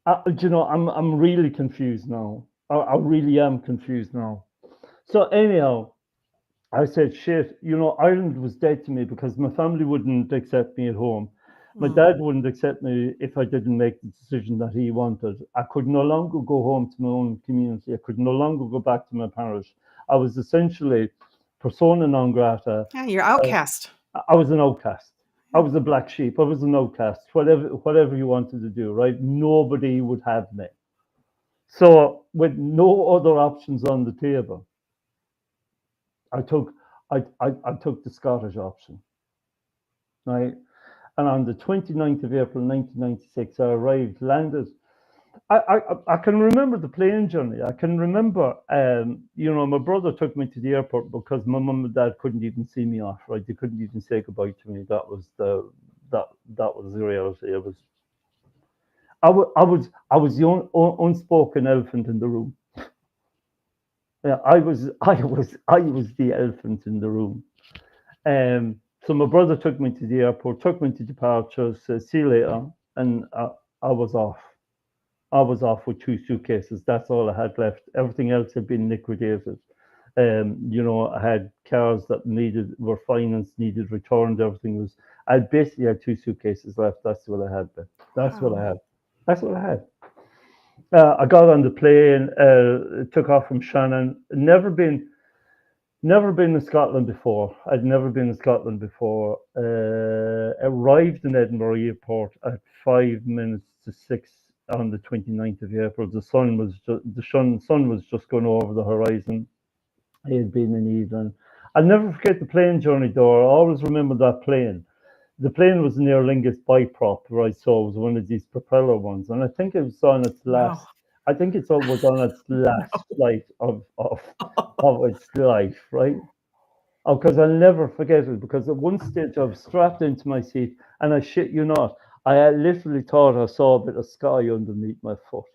I'm really confused now. I really am confused now. So anyhow, I said, shit, Ireland was dead to me because my family wouldn't accept me at home. My dad wouldn't accept me if I didn't make the decision that he wanted. I could no longer go home to my own community. I could no longer go back to my parish. I was essentially persona non grata. Yeah, you're outcast. I was an outcast. I was a black sheep. I was an outcast. Whatever you wanted to do, right? Nobody would have me. So with no other options on the table, I took the Scottish option, right? And on the 29th of April 1996, I arrived, landed. I can remember the plane journey. I can remember, my brother took me to the airport because my mum and dad couldn't even see me off, right? They couldn't even say goodbye to me. That was the reality. I was the unspoken elephant in the room. Yeah, I was the elephant in the room. So my brother took me to the airport, took me to departure, said, see you later, and I was off. I was off with 2 suitcases. That's all I had left. Everything else had been liquidated. I had cars that were financed, needed returned. Everything was. I basically had 2 suitcases left. That's what I had. That's what I had. That's what I had. I got on the plane, took off from Shannon. Never been to Scotland before. I'd never been to Scotland before. Arrived in Edinburgh Airport at 5 minutes to 6 on the 29th of April. The sun was just going over the horizon. I had been in Evelyn. I'll never forget the plane journey though. I always remember that plane. The plane was an Aer Lingus biprop, right? So it was one of these propeller ones, and I think it was on its Wow. last. I think it was on its last flight of its life, right? Oh, because I'll never forget it. Because at one stage I was strapped into my seat, and I shit you not, I literally thought I saw a bit of sky underneath my foot.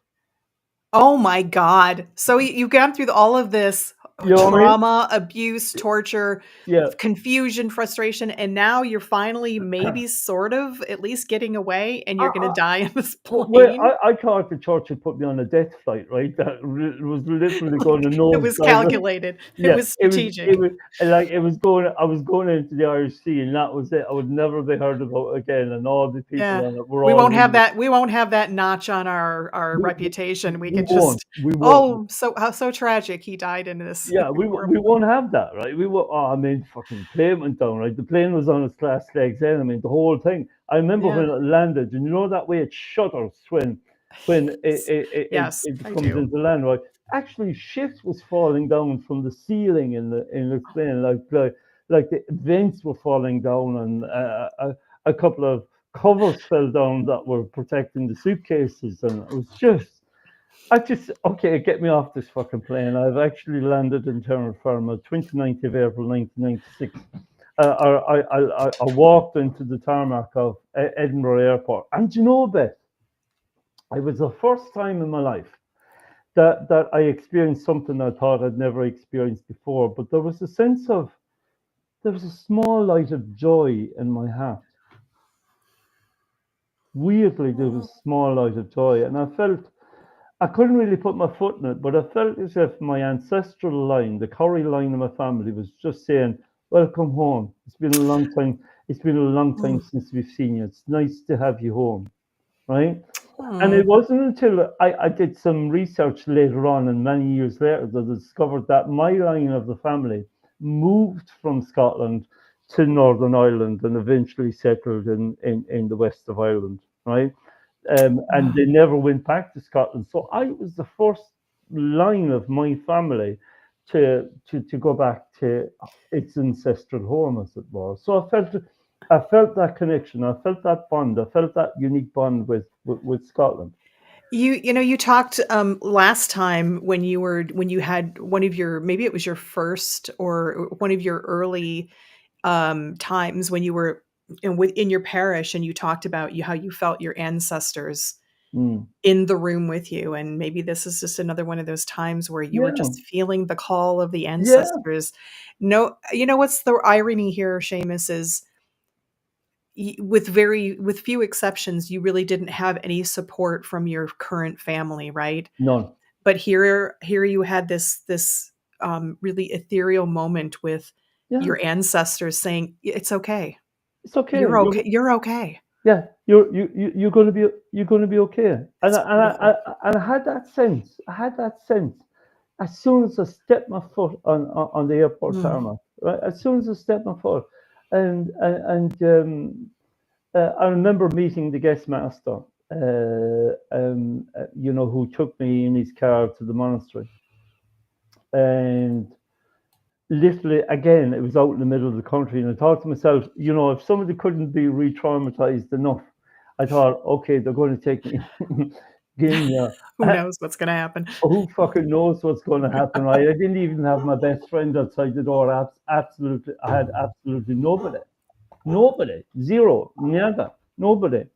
Oh my God. So you've gone through all of this You know what I mean? trauma, abuse, torture, Yeah. confusion, frustration, and now you're finally maybe sort of at least getting away and you're going to I, die in this Well, plane. I thought the church had put me on a death flight, right? That was literally going to It was nosedive. calculated. It Yeah, was it strategic. was like it was going. I was going into the Irish Sea, and that was it. I would never be heard about again. And all the people Yeah. on it were We all won't have really. that notch on our We, reputation. We we could won't. just, We won't. oh, so how so tragic. He died in this Yeah, we horrible. won't have that, right? We will. Oh, I mean, fucking plane went down, right? The plane was on its last legs then. I mean, the whole thing. I remember Yeah. when it landed, and you know that way it shudders when Yes, it I comes do. into land, right? Actually, shit was falling down from the ceiling in the plane, like the vents were falling down, and a couple of covers fell down that were protecting the suitcases, and it was just. Okay, get me off this fucking plane. I've actually landed in terra firma 29th of April 1996. I walked into the tarmac of Edinburgh Airport. And do you know, Beth, it was the first time in my life that I experienced something I thought I'd never experienced before. But there was a small light of joy in my heart. Weirdly, there was a small light of joy. And I couldn't really put my foot in it, but I felt as if my ancestral line, the Corry line of my family, was just saying, "Welcome home. It's been a long time. It's been a long time Mm. since we've seen you. It's nice to have you home." Right? And Mm. it wasn't until I did some research later on, and many years later, that I discovered that my line of the family moved from Scotland to Northern Ireland and eventually settled in the west of Ireland. Right? And Wow. they never went back to Scotland. So I was the first line of my family to go back to its ancestral home, as it were. So I felt that connection. I felt that bond. I felt that unique bond with Scotland. You talked last time when you had one of your, maybe it was your first or one of your early times when you were in your parish, and you talked about how you felt your ancestors Mm. in the room with you, and maybe this is just another one of those times where you were Yeah, just feeling the call of the yeah, ancestors. No, what's the irony here, Seamus, is with few exceptions, you really didn't have any support from your current family, right? none. But here you had this really ethereal moment with Yeah, your ancestors saying, "It's okay. it's okay. You're okay. You're okay." Yeah, you're gonna be okay. It's beautiful. And I had that sense. I had that sense as soon as I stepped my foot on the airport Mm. tarmac. Right, as soon as I stepped my foot, and I remember meeting the guest master, who took me in his car to the monastery, and literally again it was out in the middle of the country, and I thought to myself, if somebody couldn't be re-traumatized enough, I thought, okay, they're going to take me in there. Who knows what's going to happen? Who fucking knows what's going to happen, right? I didn't even have my best friend outside the door. Absolutely, I had absolutely nobody, zero, nada, nobody.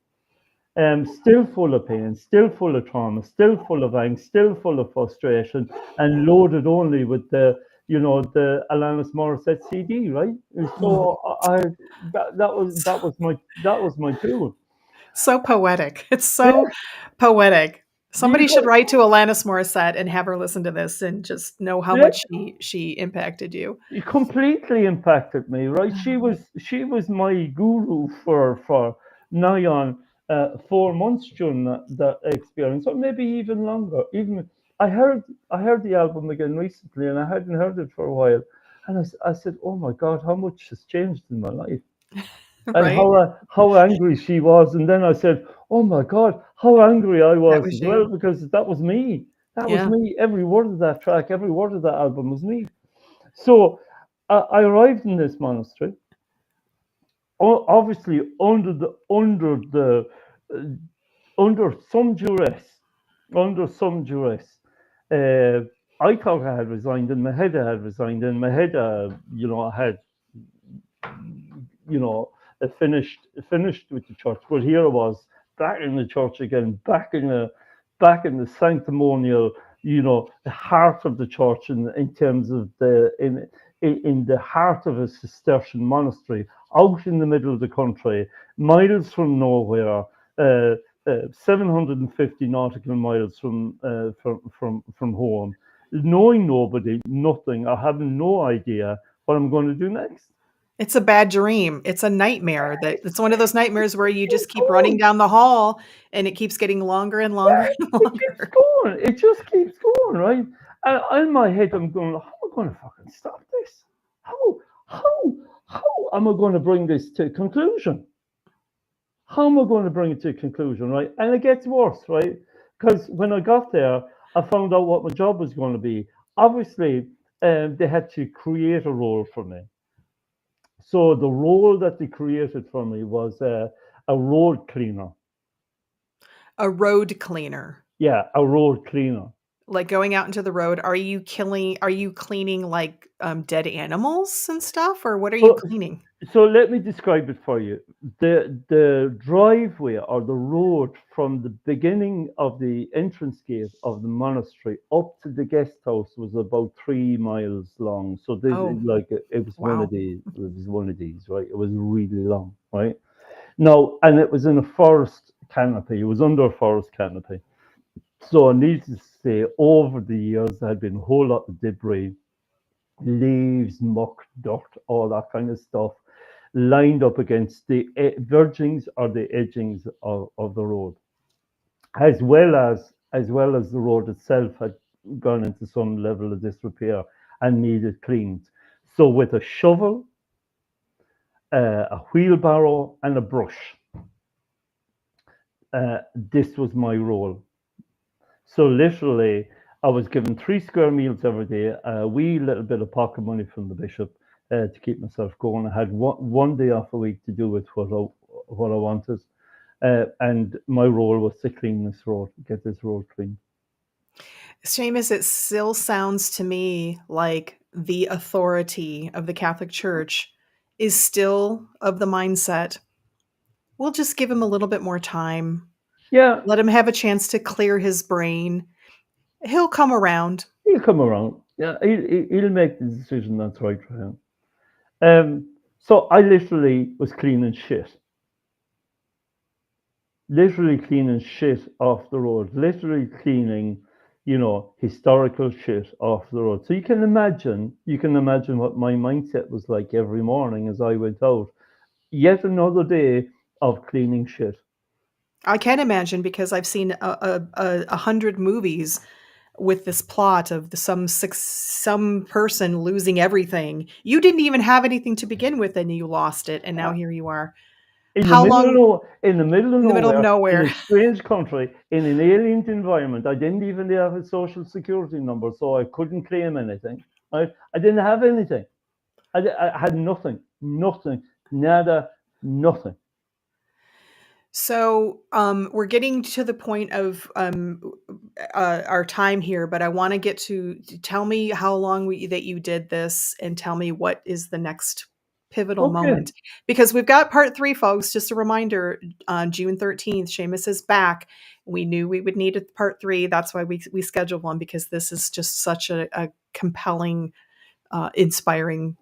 Still full of pain, still full of trauma, still full of angst, still full of frustration, and loaded only with the Alanis Morissette CD, right? And Mm. so that was my tool. So poetic. It's Yeah, so poetic. you Somebody should got, write to Alanis Morissette and have her listen to this and just know how yeah, much she impacted you. it completely impacted me, right? She was my guru for nigh on 4 months during that experience, or maybe even longer. Even I heard the album again recently, and I hadn't heard it for a while, And I said, "Oh my God, how much has changed in my life?" And Right? how angry she was. And then I said, "Oh my God, how angry I That was was as well," you. because that was me. That was Yeah. me. Every word of that track, every word of that album was me. So I arrived in this monastery, obviously uh, under some duress, under some duress. Uh, I thought I had resigned. In my head, I had resigned. In my head, I had, you know, finished with the church. But here I was back in the church again, back in the sanctimonial, the heart of the church, in terms of in the heart of a Cistercian monastery, out in the middle of the country, miles from nowhere. 750 nautical miles from home, knowing nobody, nothing, or having no idea what I'm going to do next. It's a bad dream. It's a nightmare that it's one of those nightmares where you just Keeps keep running going. down the hall and it keeps getting longer and longer Yeah, and it keeps longer. going. It just keeps going, right? And in my head, I'm going, how am I going to fucking stop this? How, how, how am I going to bring this to a conclusion? How am I going to bring it to a conclusion, right? And it gets worse, right? Because when I got there, I found out what my job was going to be. Obviously, they had to create a role for me. So the role that they created for me was a road cleaner. A road cleaner. Yeah, a road cleaner. Like going out into the road, are you cleaning like dead animals and stuff or what are you So, cleaning? so let me describe it for you. The driveway or the road from the beginning of the entrance gate of the monastery up to the guest house was about 3 miles long. So Oh, it was one of wow. these. It was one of these, right? It was really long, right? No, and it was in a forest canopy. It was under a forest canopy. So needless to say, over the years, there had been a whole lot of debris, leaves, muck, dirt, all that kind of stuff, lined up against the vergings or the edgings of the road, as well as the road itself had gone into some level of disrepair and needed cleaned. So with a shovel, a wheelbarrow, and a brush, this was my role. So literally, I was given 3 square meals every day, a wee little bit of pocket money from the bishop to keep myself going. I had one day off a week to do with what I wanted, and my role was to clean this road, get this road clean. Seamus, it still sounds to me like the authority of the Catholic Church is still of the mindset, we'll just give him a little bit more time. Yeah, Let him have a chance to clear his brain. He'll come around. he'll come around. Yeah, he'll make the decision that's right for him. So I literally was cleaning shit. Literally cleaning shit off the road, literally cleaning, historical shit off the road. So you can imagine what my mindset was like every morning as I went out. Yet another day of cleaning shit. I can imagine because I've seen 100 movies with this plot of some person losing everything. You didn't even have anything to begin with, and you lost it, and now Uh, here you are. in the How middle of long nowhere, in a nowhere? strange country, in an alien environment. I didn't even have a social security number, so I couldn't claim anything. I didn't have anything. I had nothing, nothing, nada, nothing. So, we're getting to the point of our time here, but I want to get to tell me how long that you did this, and tell me what is the next pivotal Okay. moment. Because we've got part three, folks. Just a reminder: on June 13th, Seamus is back. We knew we would need a part three. That's why we scheduled one, because this is just such a compelling, inspiring,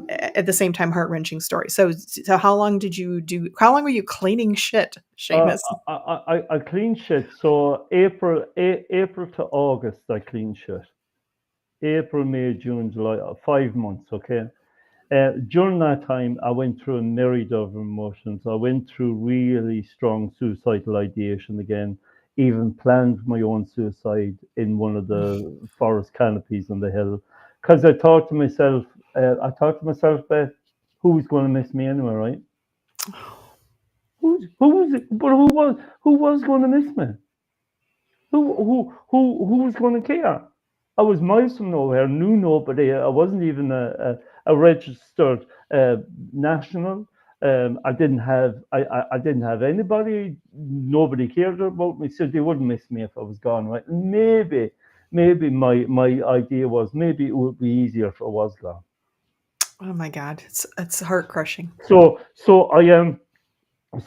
at the same time heart-wrenching story. So how long did you do? How long were you cleaning shit, Uh, Seamus? I clean shit. So April to August, I clean shit. April, May, June, July, 5 months. Okay. During that time, I went through a myriad of emotions. I went through really strong suicidal ideation again. Even planned my own suicide in one of the forest canopies on the hill, because I thought to myself, I thought to myself, Beth, who's going to miss me anyway, right? Who was going to miss me? Who was going to care? I was miles from nowhere, knew nobody. I wasn't even a registered national. I didn't have anybody. Nobody cared about me, so they wouldn't miss me if I was gone. Right? Maybe my idea was maybe it would be easier if I was gone. Oh my God, it's heart crushing. So I am. I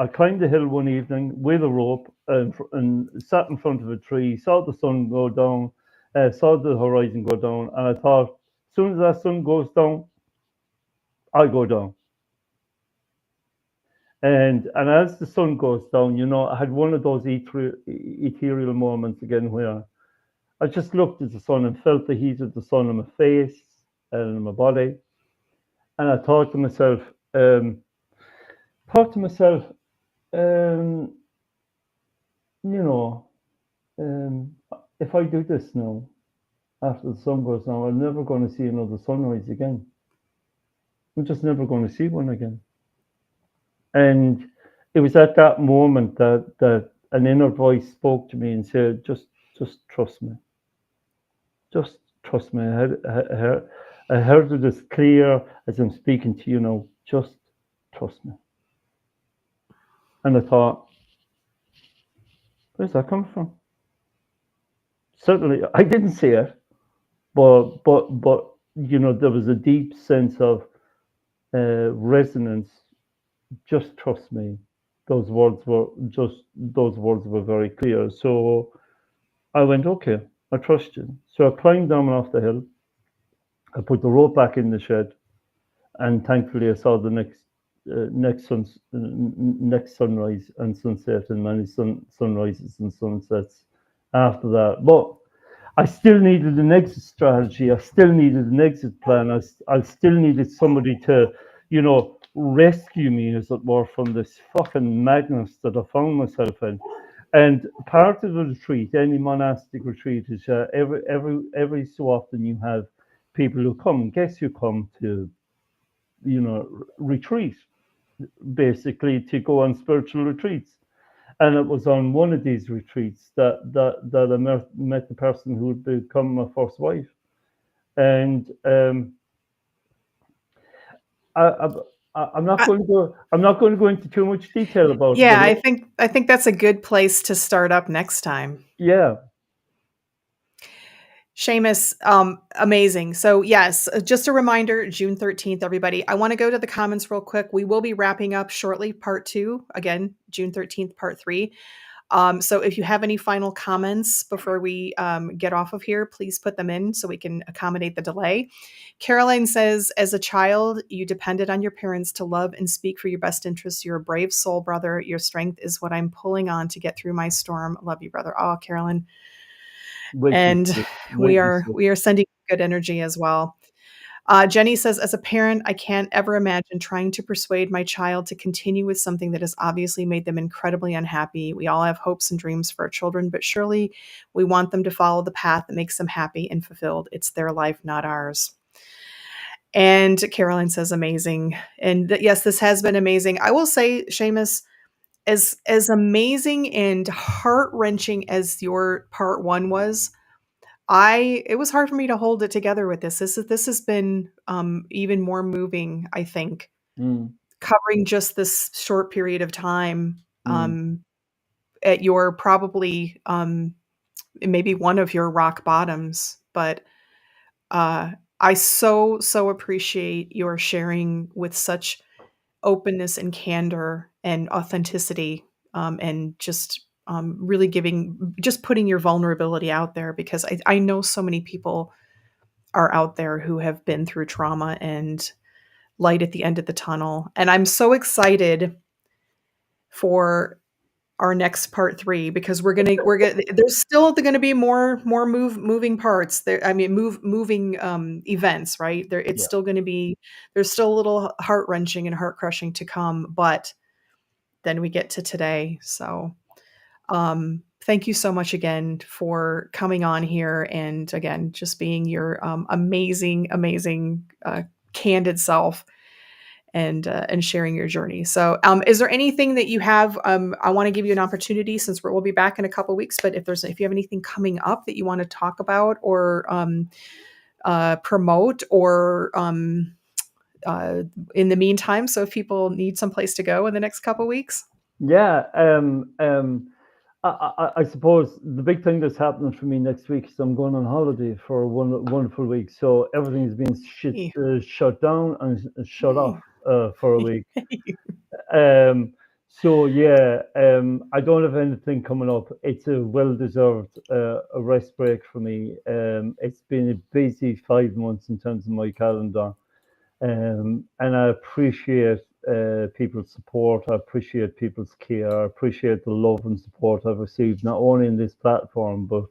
climbed the hill one evening with a rope and sat in front of a tree, saw the sun go down, saw the horizon go down, and I thought, as soon as that sun goes down, I go down. And as the sun goes down, I had one of those ethereal moments again where I just looked at the sun and felt the heat of the sun on my face and on my body, and I thought to myself, um, you know, um, if I do this now, after the sun goes down, I'm never going to see another sunrise again. I'm just never going to see one again. And it was at that moment that an inner voice spoke to me and said, just trust me. Just trust me. I heard it as clear as I'm speaking to you now. Just trust me. And I thought, where's that come from? Certainly, I didn't see it, but there was a deep sense of resonance. Just trust me. Those words were very clear. So I went, okay, I trust you. So I climbed down off the hill. I put the rope back in the shed, and thankfully I saw the next sunrise and sunset, and many sunrises and sunsets after that. But I still needed an exit strategy. I still needed an exit plan. I still needed somebody to, rescue me, as it were, from this fucking madness that I found myself in. And part of the retreat, any monastic retreat, is every so often you have people who come. Guess who come to, retreat, basically to go on spiritual retreats. And it was on one of these retreats that I met the person who would become my first wife. And I'm not going to go. I'm not going to go into too much detail about it. Yeah, I think that's a good place to start up next time. Yeah. Seamus, amazing. So yes, just a reminder, June 13th, everybody. I want to go to the comments real quick. We will be wrapping up shortly, part 2. Again, June 13th, part 3. So if you have any final comments before we get off of here, please put them in so we can accommodate the delay. Caroline says, as a child, you depended on your parents to love and speak for your best interests. You're a brave soul, brother. Your strength is what I'm pulling on to get through my storm. Love you, brother. Oh, Caroline. And we are sending good energy as well. Jenny says, as a parent, I can't ever imagine trying to persuade my child to continue with something that has obviously made them incredibly unhappy. We all have hopes and dreams for our children, but surely we want them to follow the path that makes them happy and fulfilled. It's their life, not ours. And Caroline says, amazing. And yes, this has been amazing. I will say, Seamus, as amazing and heart-wrenching as your part 1 was, it was hard for me to hold it together with this. This has been even more moving, I think, covering just this short period of time at your probably maybe one of your rock bottoms. But I so appreciate your sharing with such openness and candor and authenticity, and just really just putting your vulnerability out there, because I know so many people are out there who have been through trauma and light at the end of the tunnel. And I'm so excited for our next part 3, because there's still going to be more moving parts there. I mean, moving events, right there. It's still going to be, there's still a little heart wrenching and heart crushing to come, but then we get to today. So thank you so much again for coming on here and again, just being your amazing, candid self and sharing your journey. So, is there anything that you have? I want to give you an opportunity since we'll be back in a couple of weeks. But if you have anything coming up that you want to talk about or promote, or in the meantime, so if people need some place to go in the next couple of weeks. Yeah. I suppose the big thing that's happening for me next week is I'm going on holiday for one wonderful week. So everything's been Hey. shut down and shut off for a week. So yeah, I don't have anything coming up. It's a well-deserved a rest break for me. It's been a busy 5 months in terms of my calendar. And I appreciate people's support. I appreciate people's care. I appreciate the love and support I've received, not only in this platform, but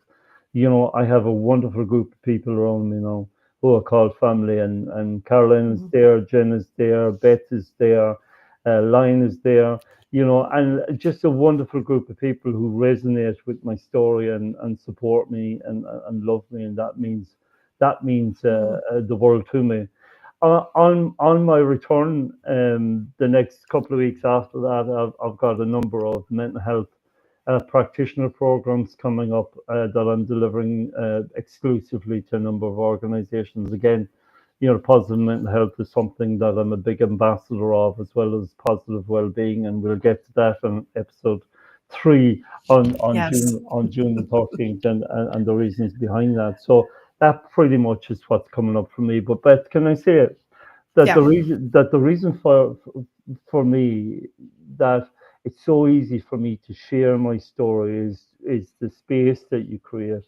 I have a wonderful group of people around me now who are called family. And Caroline is there, Jen is there, Beth is there, Lion is there. And just a wonderful group of people who resonate with my story and support me and love me, and that means the world to me. On my return, the next couple of weeks after that, I've got a number of mental health practitioner programs coming up that I'm delivering exclusively to a number of organizations. Again, positive mental health is something that I'm a big ambassador of, as well as positive well-being, and we'll get to that on episode 3 on Yes. June the 13th, and the reasons behind that. So that pretty much is what's coming up for me. But Beth, can I say it? That Yeah. the reason for me that it's so easy for me to share my story is the space that you create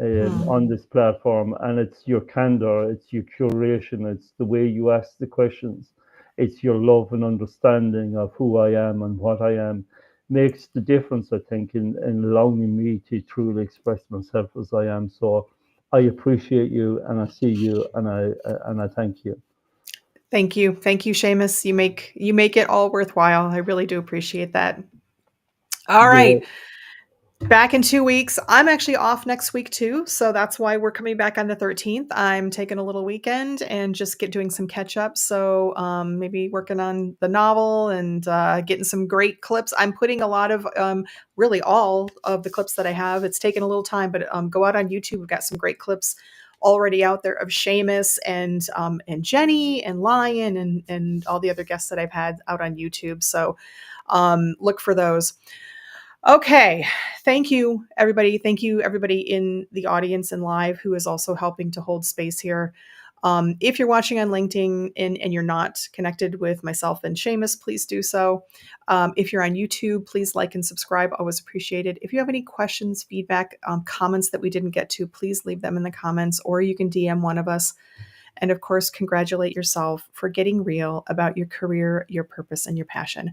on this platform, and it's your candor, it's your curation, it's the way you ask the questions, it's your love and understanding of who I am and what I am makes the difference, I think, in allowing me to truly express myself as I am. So I appreciate you, and I see you, and I thank you. Thank you. Thank you, Seamus. You make it all worthwhile. I really do appreciate that. All Yeah. right. Back in 2 weeks. I'm actually off next week too. So that's why we're coming back on the 13th. I'm taking a little weekend and just doing some catch up. So maybe working on the novel and getting some great clips. I'm putting a lot of really all of the clips that I have. It's taken a little time, but go out on YouTube. We've got some great clips already out there of Seamus and Jenny and Lion and all the other guests that I've had out on YouTube. So look for those. Okay. Thank you, everybody. Thank you, everybody in the audience and live who is also helping to hold space here. If you're watching on LinkedIn and you're not connected with myself and Seamus, please do so. If you're on YouTube, please like and subscribe. Always appreciate it. If you have any questions, feedback, comments that we didn't get to, please leave them in the comments, or you can DM one of us. And of course, congratulate yourself for getting real about your career, your purpose, and your passion.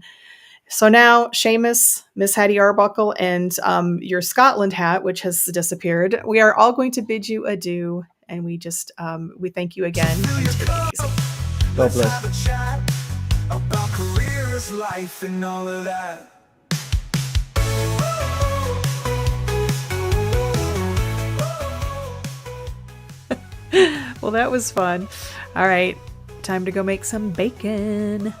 So now, Seamus, Miss Hattie Arbuckle, and your Scotland hat, which has disappeared, we are all going to bid you adieu. And we just, we thank you again. And take it easy. God bless. Let's have a chat about careers, life, and all of that. Well, that was fun. All right, time to go make some bacon.